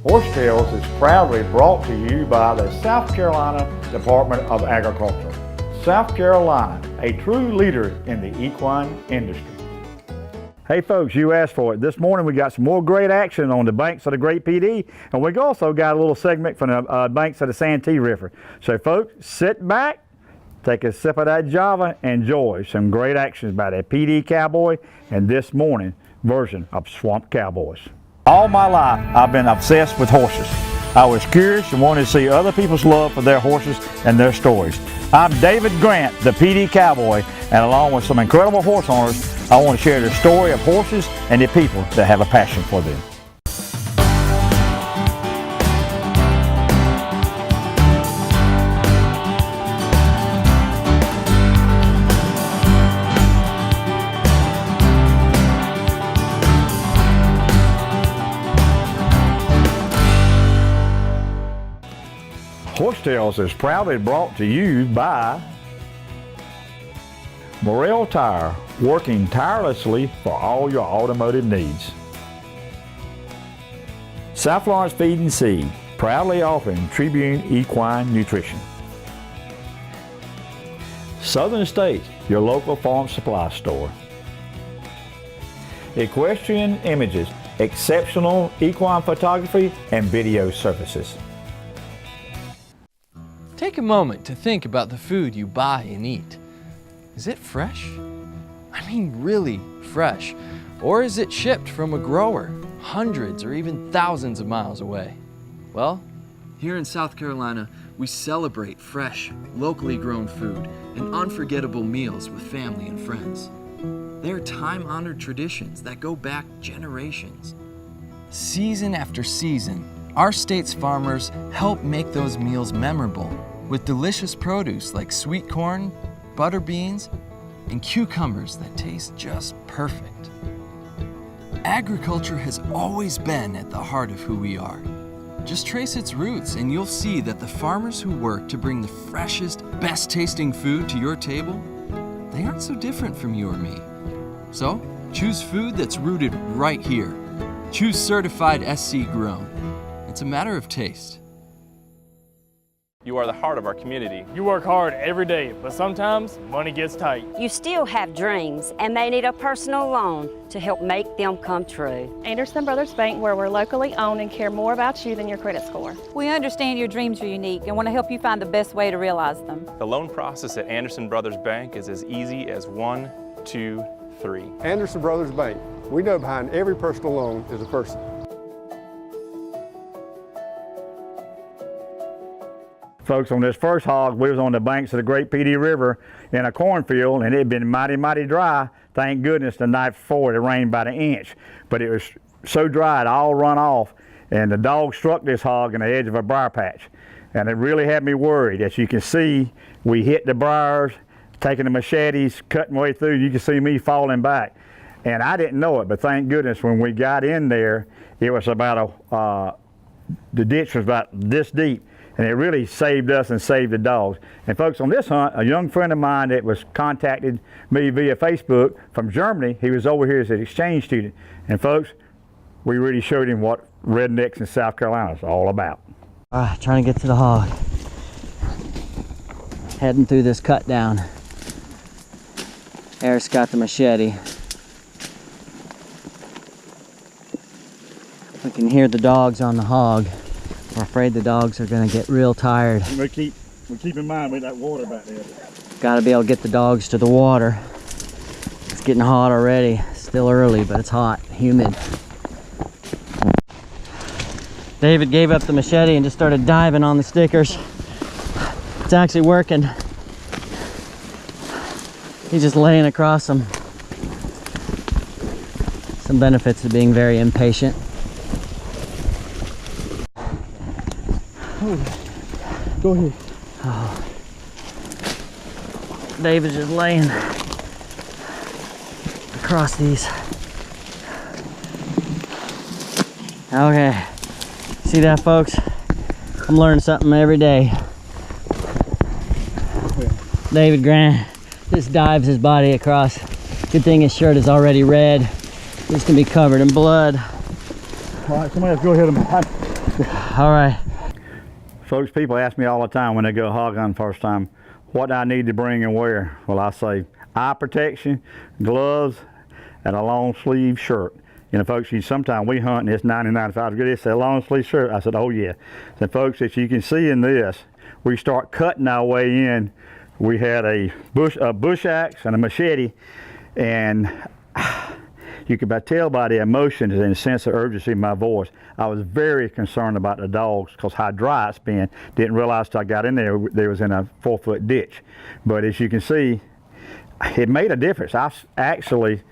Horsetails is proudly brought to you by the South Carolina Department of Agriculture. South Carolina, a true leader in the equine industry. Hey folks, you asked for it. This morning we got some more great action on the banks of the Great Pee Dee, and we also got a little segment from the banks of the Santee River. So folks, sit back, take a sip of that Java, and enjoy some great actions by the Pee Dee Cowboy and this morning version of Swamp Cowboys. All my life I've been obsessed with horses. I was curious and wanted to see other people's love for their horses and their stories. I'm David Grant, the Pee Dee Cowboy, and along with some incredible horse owners, I want to share the story of horses and the people that have a passion for them. Horsetails is proudly brought to you by Morrell Tire, working tirelessly for all your automotive needs. South Florence Feed and Seed, proudly offering Tribune Equine Nutrition. Southern States, your local farm supply store. Equestrian Images, exceptional equine photography and video services. Take a moment to think about the food you buy and eat. Is it fresh? I mean really fresh. Or is it shipped from a grower hundreds or even thousands of miles away? Well, here in South Carolina, we celebrate fresh, locally grown food and unforgettable meals with family and friends. They are time-honored traditions that go back generations. Season after season, our state's farmers help make those meals memorable with delicious produce like sweet corn, butter beans, and cucumbers that taste just perfect. Agriculture has always been at the heart of who we are. Just trace its roots and you'll see that the farmers who work to bring the freshest, best tasting food to your table, they aren't so different from you or me. So, choose food that's rooted right here. Choose certified SC grown. It's a matter of taste. You are the heart of our community. You work hard every day, but sometimes money gets tight. You still have dreams and may need a personal loan to help make them come true. Anderson Brothers Bank, where we're locally owned and care more about you than your credit score. We understand your dreams are unique and want to help you find the best way to realize them. The loan process at Anderson Brothers Bank is as easy as 1, 2, 3. Anderson Brothers Bank. We know behind every personal loan is a person. Folks, on this first hog, we was on the banks of the Great Pee Dee River in a cornfield, and it had been mighty, mighty dry. Thank goodness the night before it rained about an inch, but it was so dry it all run off, and the dog struck this hog in the edge of a briar patch, and it really had me worried. As you can see, we hit the briars, taking the machetes, cutting way through. You can see me falling back, and I didn't know it, but thank goodness when we got in there, it was about the ditch was about this deep. And it really saved us and saved the dogs. And folks, on this hunt, a young friend of mine that was contacted me via Facebook from Germany, he was over here as an exchange student. And folks, we really showed him what rednecks in South Carolina is all about. All right, trying to get to the hog. Heading through this cut down. Eric's got the machete. We can hear the dogs on the hog. We're afraid the dogs are going to get real tired. We keep in mind with that water back there. Got to be able to get the dogs to the water. It's getting hot already. Still early, but it's hot, humid. David gave up the machete and just started diving on the stickers. It's actually working. He's just laying across them. Some benefits of being very impatient. Go ahead. Oh. David's just laying across these. Okay, see that, folks? I'm learning something every day. David Grant just dives his body across. Good thing his shirt is already red. This can be covered in blood. All right, somebody else go ahead and All right. Folks, people ask me all the time when they go hog hunting first time, what do I need to bring and wear? Well, I say eye protection, gloves, and a long sleeve shirt. You know, folks, sometimes we hunt and it's 95 degrees. They say a long sleeve shirt. I said, oh yeah. So folks, as you can see in this, we start cutting our way in. We had a bush axe and a machete, and you could tell by the emotion and the sense of urgency in my voice, I was very concerned about the dogs because how dry it's been. Didn't realize till I got in there, they was in a 4-foot ditch. But as you can see, it made a difference. I actually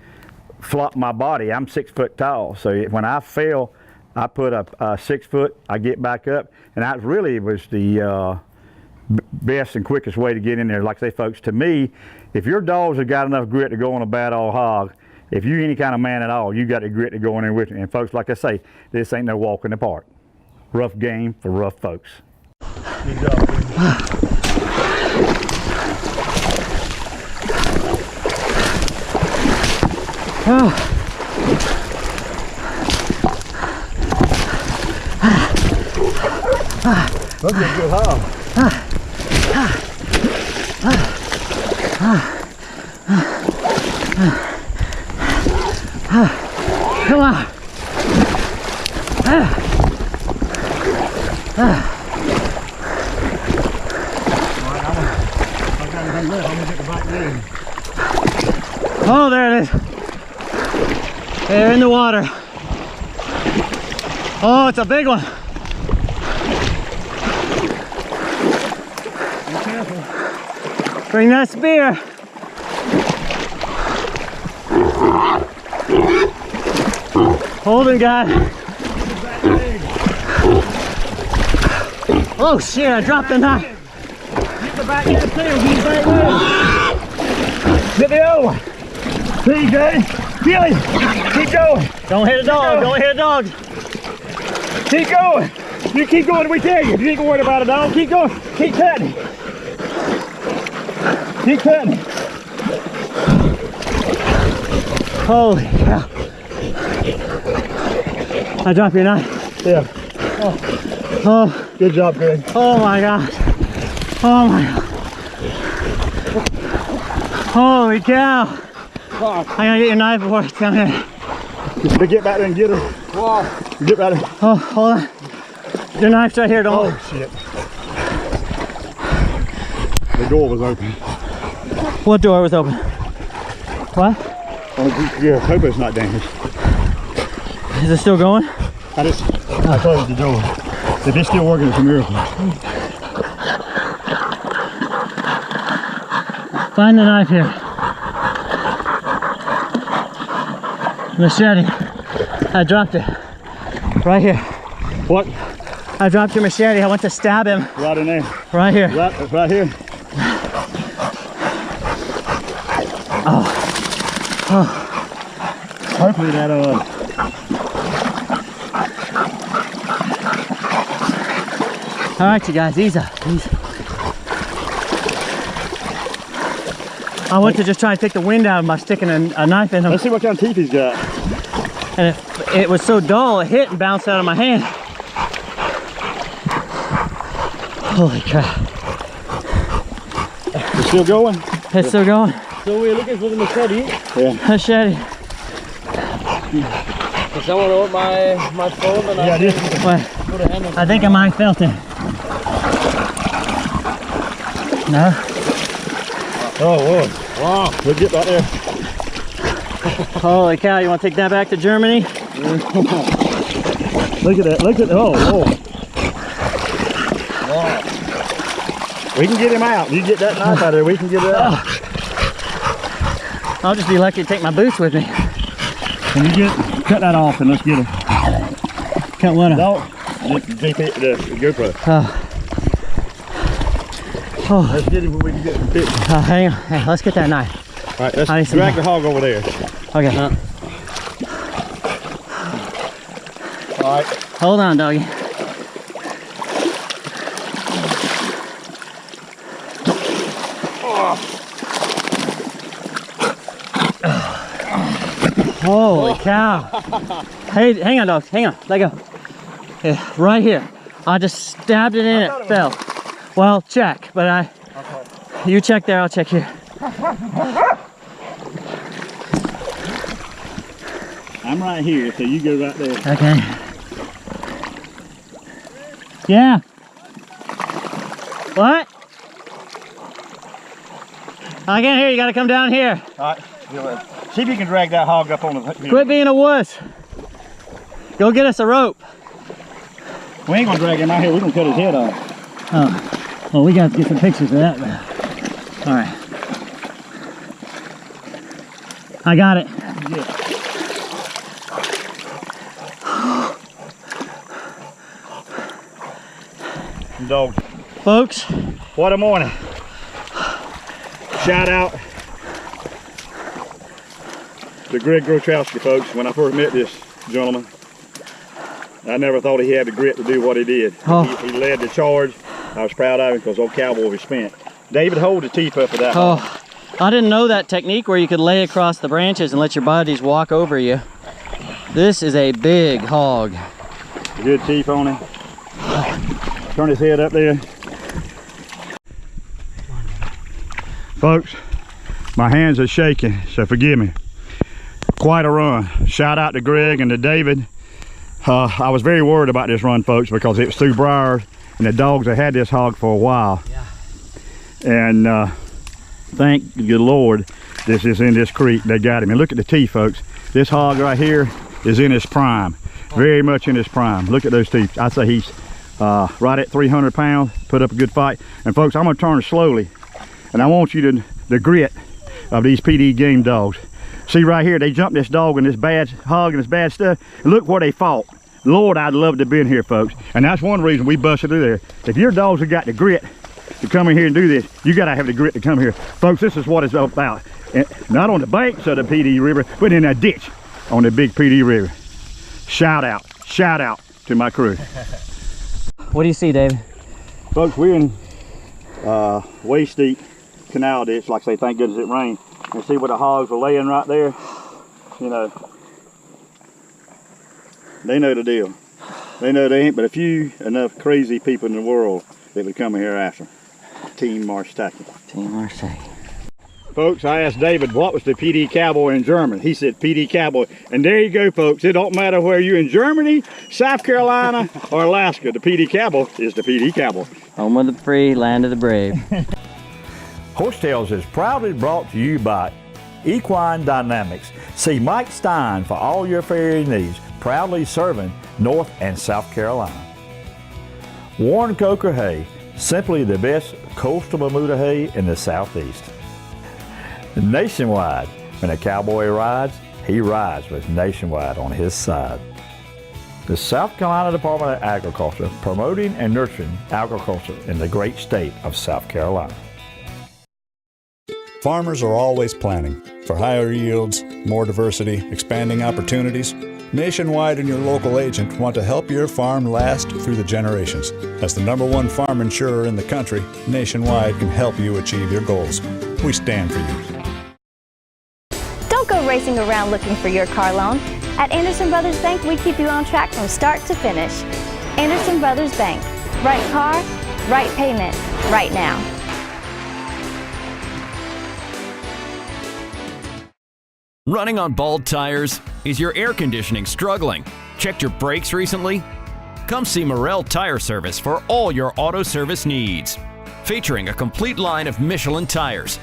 flopped my body. I'm 6 foot tall, so when I fell, I put a 6 foot, I get back up, and that really was the best and quickest way to get in there. Like I say, folks, to me, if your dogs have got enough grit to go on a bad old hog, if you're any kind of man at all, you got the grit to go in there with you. And folks, like I say, this ain't no walk in the park. Rough game for rough folks. Good job, Look at a good hog. Come on. Oh, there it is. They're in the water. Oh, it's a big one. Be careful. Bring that spear. Holding, guy. Oh shit, I dropped the knife. Get the back end too, get the back leg. Get the other one. See, Jay? Kill him. Keep going. Don't hit a dog, don't hit a dog. Keep going. You keep going, we tell you. You ain't worried about a dog. Keep going. Keep cutting. Keep cutting. Holy cow. I dropped your knife. Yeah. Oh. Good job, Greg. Oh my gosh. Oh my god. Holy cow. I gotta get your knife before it's down here. Get back there and get her. Wow. Get back there. Oh, hold on. Your knife's right here, don't. Oh shit. The door was open. What door was open? What? Oh, yeah, hope it's not damaged. Is it still going? I closed the door. If it's still working, it's a miracle. Find the knife here. Machete. I dropped it. Right here. What? I dropped your machete. I went to stab him. Right in there. Right here. Right here. Oh. Oh. Hopefully that All right, you guys, easy. I went to just try to take the wind out of him by sticking a knife in him. Let's see what kind of teeth he's got. And it was so dull, it hit and bounced out of my hand. Holy crap. It's still going? It's still going. So we're looking for the machete. Yeah. Machete. Does someone hold my phone? And Yeah, I did. put a hand on I think I might felt it. No? Oh, whoa. Wow. We'll get right there. Holy cow, you want to take that back to Germany? Look at that. Look at oh, whoa. Wow. We can get him out. You get that knife out of there, we can get it out. I'll just be lucky to take my boots with me. Can you cut that off and let's get him. Cut what off? No, the GoPro. Oh. Let's get him where we can get some pictures. Hang on. Hey, let's get that knife. All right, let's drag the hog over there. Okay. All right. Hold on, doggy. Holy cow. Hey, hang on, dogs. Hang on. Let go. Yeah, right here. I just stabbed it in, it fell. Well, check, but you check there, I'll check here. I'm right here, so you go right there. Okay. Yeah. What? I can't hear you, gotta come down here. All right, see if you can drag that hog up on the... Quit being a wuss. Go get us a rope. We ain't gonna drag him out here, we're gonna cut his head off. Oh, well, we got to get some pictures of that. All right. I got it. Yeah. Dog. Folks, What a morning. Shout out to Greg Grochowski, folks. When I first met this gentleman, I never thought he had the grit to do what he did. Oh. He led the charge. I was proud of him because old cowboy was spent. David, hold the teeth up for that. oh, I didn't know that technique where you could lay across the branches and let your buddies walk over you. This is a big hog. Good teeth on him. Turn his head up there. Folks, my hands are shaking, so forgive me. Quite a run. Shout out to Greg and to David. I was very worried about this run, folks, because it was through briars and the dogs have had this hog for a while. Yeah. And thank the Lord this is in this creek. They got him. And look at the teeth, folks. This hog right here is in his prime. Very much in his prime. Look at those teeth. I say he's right at 300 pounds, put up a good fight. And folks, I'm gonna turn slowly. And I want you to, the grit of these Pee Dee game dogs. See right here, they jumped this dog and this bad hog and this bad stuff. And look where they fought. Lord, I'd love to have been here, folks. And that's one reason we busted through there. If your dogs have got the grit to come in here and do this, you gotta have the grit to come here. Folks, this is what it's about. And not on the banks of the Pee Dee River, but in that ditch on the big Pee Dee River. Shout out to my crew. What do you see, David? Folks, we're in way steep canal ditch. Like I say, thank goodness it rained. And see where the hogs are laying right there? You know, they know the deal. They know they ain't but a few enough crazy people in the world that would come here after. Team Marshtaki. Team Marshtaki. Folks, I asked David what was the Pee Dee Cowboy in German. He said Pee Dee Cowboy. And there you go, folks. It don't matter where you're in Germany, South Carolina, or Alaska. The Pee Dee Cowboy is the Pee Dee Cowboy. Home of the free, land of the brave. Horsetails is proudly brought to you by Equine Dynamics. See Mike Stein for all your farrier needs, proudly serving North and South Carolina. Warren Coker Hay, simply the best coastal Bermuda hay in the Southeast. Nationwide, when a cowboy rides, he rides with Nationwide on his side. The South Carolina Department of Agriculture, promoting and nurturing agriculture in the great state of South Carolina. Farmers are always planning for higher yields, more diversity, expanding opportunities. Nationwide and your local agent want to help your farm last through the generations. As the #1 farm insurer in the country, Nationwide can help you achieve your goals. We stand for you. Don't go racing around looking for your car loan. At Anderson Brothers Bank, we keep you on track from start to finish. Anderson Brothers Bank. Right car, right payment, right now. Running on bald tires? Is your air conditioning struggling? Checked your brakes recently? Come see Morrell Tire Service for all your auto service needs. Featuring a complete line of Michelin tires.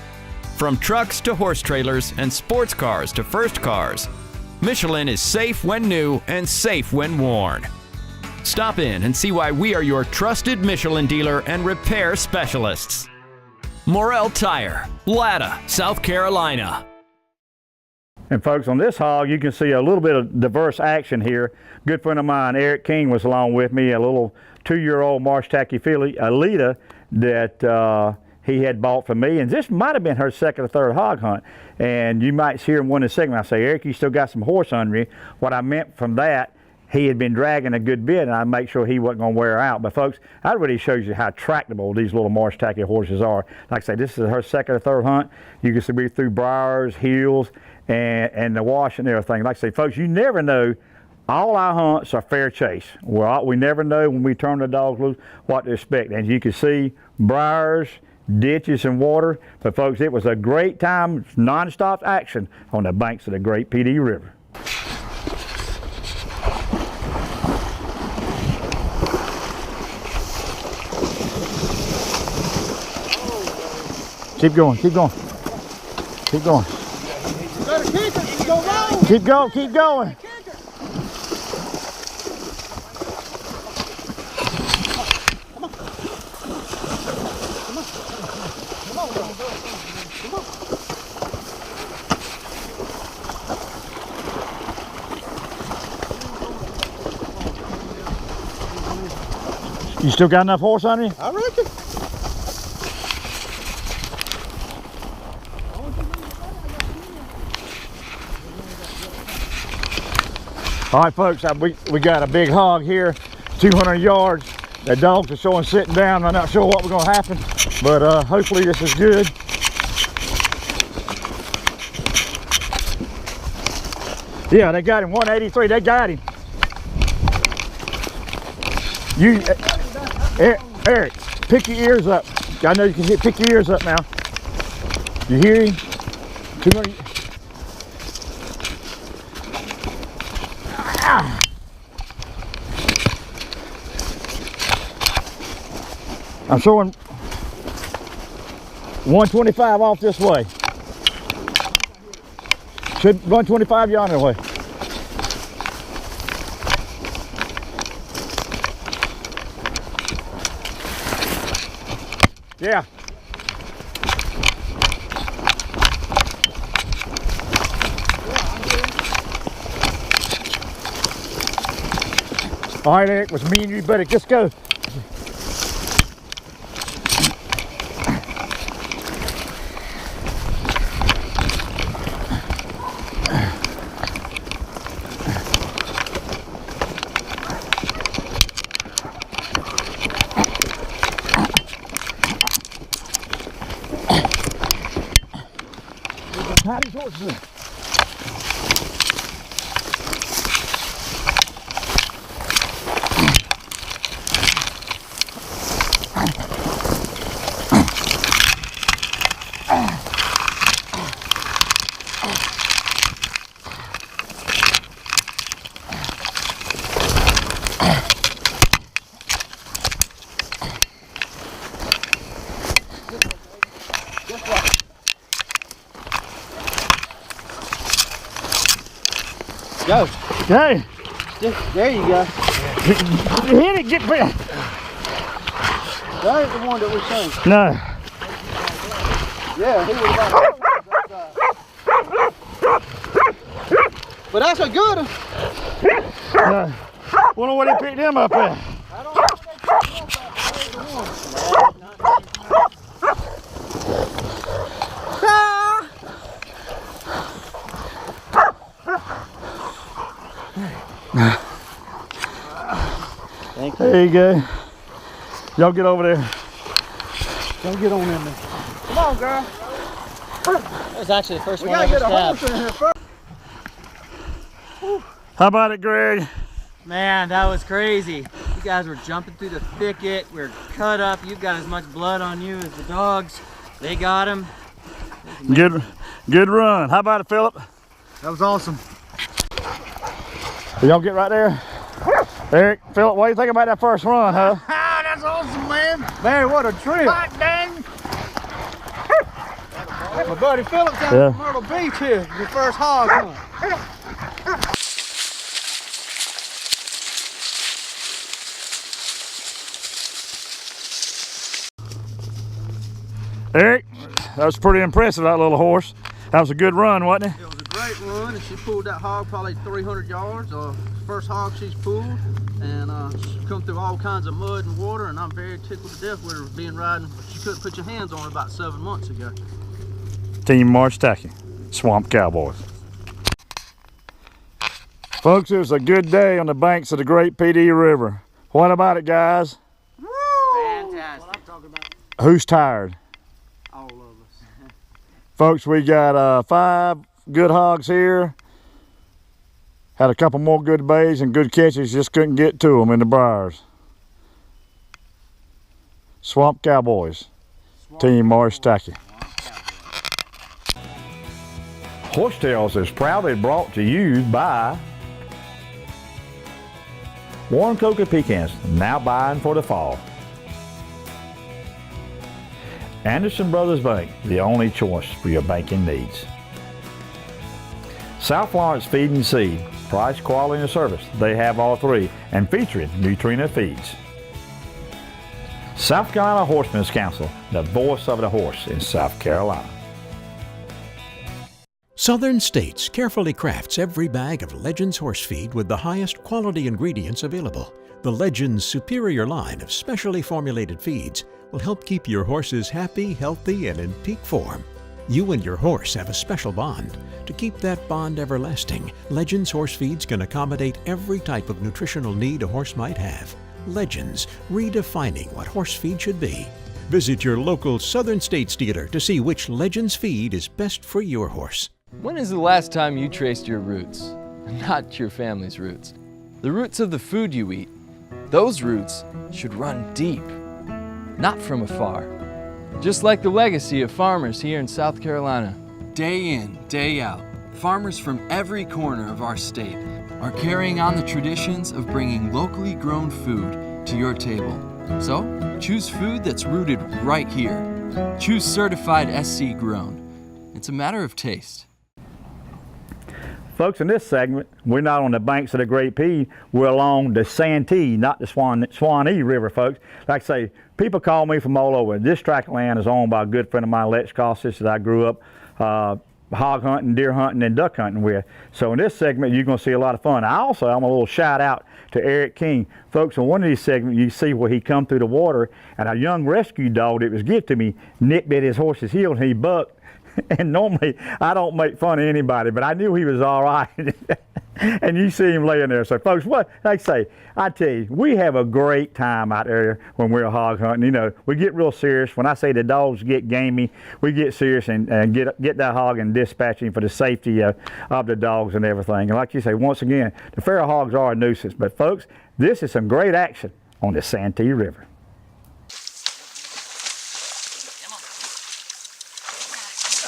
From trucks to horse trailers and sports cars to first cars. Michelin is safe when new and safe when worn. Stop in and see why we are your trusted Michelin dealer and repair specialists. Morrell Tire, Latta, South Carolina. And folks, on this hog, you can see a little bit of diverse action here. Good friend of mine, Eric King, was along with me, a little 2-year-old Marshtaki filly, Alita, that he had bought for me. And this might have been her second or third hog hunt. And you might hear him one in a second. I say, Eric, you still got some horse under you. What I meant from that, he had been dragging a good bit, and I make sure he wasn't going to wear out. But folks, that really shows you how tractable these little Marshtaki horses are. Like I say, this is her second or third hunt. You can see me through briars, hills, and the wash and everything. Like I say, folks, you never know All our hunts are fair chase. We never know when we turn the dogs loose what to expect. And you can see briars, ditches, and water. But folks, it was a great time, non-stop action on the banks of the great Pee Dee River. Keep going, keep going. Keep going. Keep going, keep going. You still got enough horse on you? I reckon. All right, folks, we got a big hog here, 200 yards. The dogs are showing sitting down. I'm not sure what we're gonna happen, but hopefully this is good. Yeah, they got him, 183, they got him. You, Eric, pick your ears up. I know you can pick your ears up now. You hear him? 200. I'm showing 125 off this way. Should 125 yonder way. Yeah. All right, Eric, was me and you better just go. How these horses in? Go. Okay. There you go. Hit it, get back. That ain't the one that we seen. No. Yeah, he was about. But that's a good one. Wonder where they picked him up at. I don't know if they picked him up There you go. Y'all get over there. Don't get on in there. Come on, girl. That was actually the first We one I gotta ever get a horse stabbed. in here first. How about it, Greg? Man, that was crazy. You guys were jumping through the thicket. We were cut up. You've got as much blood on you as the dogs. They got him. Good run. How about it, Philip? That was awesome. Y'all get right there. Eric, Philip, what do you think about that first run, huh? Ah, that's awesome, man. Man, what a trip. Hot dang. My buddy Philip's out in Myrtle Beach here. Your first hog hunt. Eric, that was pretty impressive, that little horse. That was a good run, wasn't it? It was a great run, and she pulled that hog probably 300 yards. First hog she's pulled, and she come through all kinds of mud and water, and I'm very tickled to death with her being riding. She couldn't put your hands on her about 7 months ago. Team March Tacky, Swamp Cowboys. Folks, it was a good day on the banks of the great Pee Dee River. What about it, guys? Woo! Fantastic. What I'm talking about. Who's tired? All of us. Folks, we got 5 good hogs here. Had a couple more good bays and good catches, just couldn't get to them in the briars. Swamp Cowboys, Team Morris Tacky. Horsetails is proudly brought to you by Warren Coca Pecans, now buying for the fall. Anderson Brothers Bank, the only choice for your banking needs. South Florence Feed and Seed, price, quality, and service. They have all three, and featuring Nutrina Feeds. South Carolina Horsemen's Council, the voice of the horse in South Carolina. Southern States carefully crafts every bag of Legends horse feed with the highest quality ingredients available. The Legends superior line of specially formulated feeds will help keep your horses happy, healthy, and in peak form. You and your horse have a special bond. To keep that bond everlasting, Legends horse feeds can accommodate every type of nutritional need a horse might have. Legends, redefining what horse feed should be. Visit your local Southern States dealer to see which Legends feed is best for your horse. When is the last time you traced your roots? Not your family's roots. The roots of the food you eat. Those roots should run deep, not from afar. Just like the legacy of farmers here in South Carolina. Day in, day out, farmers from every corner of our state are carrying on the traditions of bringing locally grown food to your table. So, choose food that's rooted right here. Choose certified SC grown. It's a matter of taste. Folks, in this segment, we're not on the banks of the Great Pee, we're along the Santee, not the Swanee River, folks. Like I say, people call me from all over. This tract of land is owned by a good friend of mine, Lex Costas, that I grew up hog hunting, deer hunting, and duck hunting with. So in this segment, you're going to see a lot of fun. I'm a little shout out to Eric King. Folks, in one of these segments, you see where he come through the water, and a young rescue dog that was given to me nipped at his horse's heel, and he bucked. And normally, I don't make fun of anybody, but I knew he was all right. And you see him laying there. So, folks, like I say, I tell you, we have a great time out there when we're hog hunting. You know, we get real serious. When I say the dogs get gamey, we get serious and get that hog and dispatch him for the safety of the dogs and everything. And like you say, once again, the feral hogs are a nuisance. But, folks, this is some great action on the Santee River.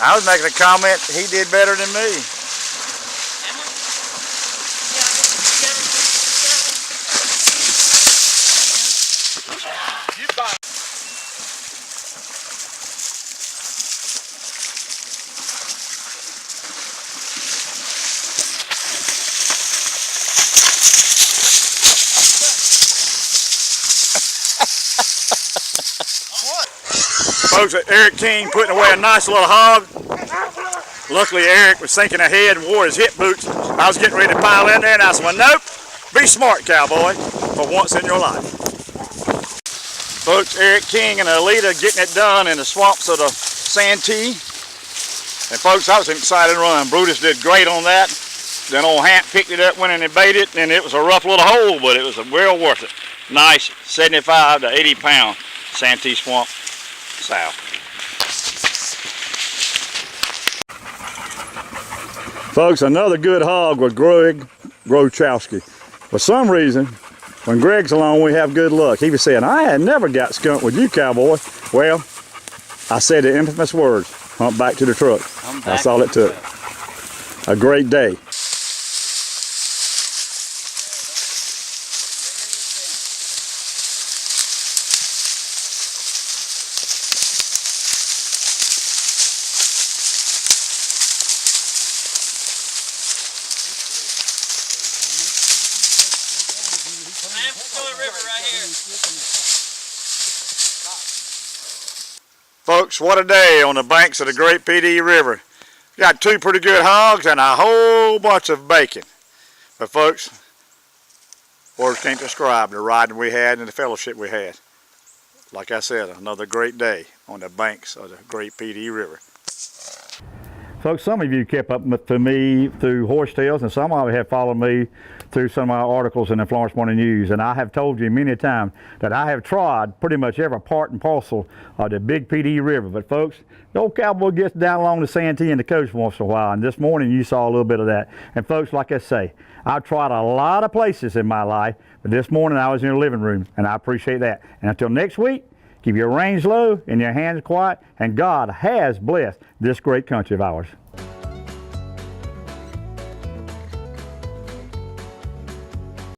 I was making a comment, he did better than me. Folks, Eric King putting away a nice little hog. Luckily, Eric was thinking ahead and wore his hip boots. I was getting ready to pile in there, and I said, well, nope, be smart, cowboy, for once in your life. Folks, Eric King and Alita getting it done in the swamps of the Santee. And folks, I was excited to run. Brutus did great on that. Then old Hamp picked it up, went in and baited it, and it was a rough little hole, but it was well worth it. Nice 75 to 80 pound Santee swamp sow. Folks, another good hog was Greg Grochowski. For some reason, when Greg's along, we have good luck. He was saying, I had never got skunked with you, cowboy. Well, I said the infamous words, hump back to the truck. That's all it took. A great day. Folks, what a day on the banks of the Great Pee Dee River. Got two pretty good hogs and a whole bunch of bacon. But folks, words can't describe the riding we had and the fellowship we had. Like I said, another great day on the banks of the Great Pee Dee River. Folks, some of you kept up to me through Horsetails, and some of you have followed me through some of my articles in the Florence Morning News. And I have told you many times that I have trod pretty much every part and parcel of the big Pee Dee River. But folks, the old cowboy gets down along the Santee and the coast once in a while, and this morning you saw a little bit of that. And folks, like I say, I've tried a lot of places in my life, but this morning I was in the living room, and I appreciate that. And until next week, keep your reins low and your hands quiet, and God has blessed this great country of ours.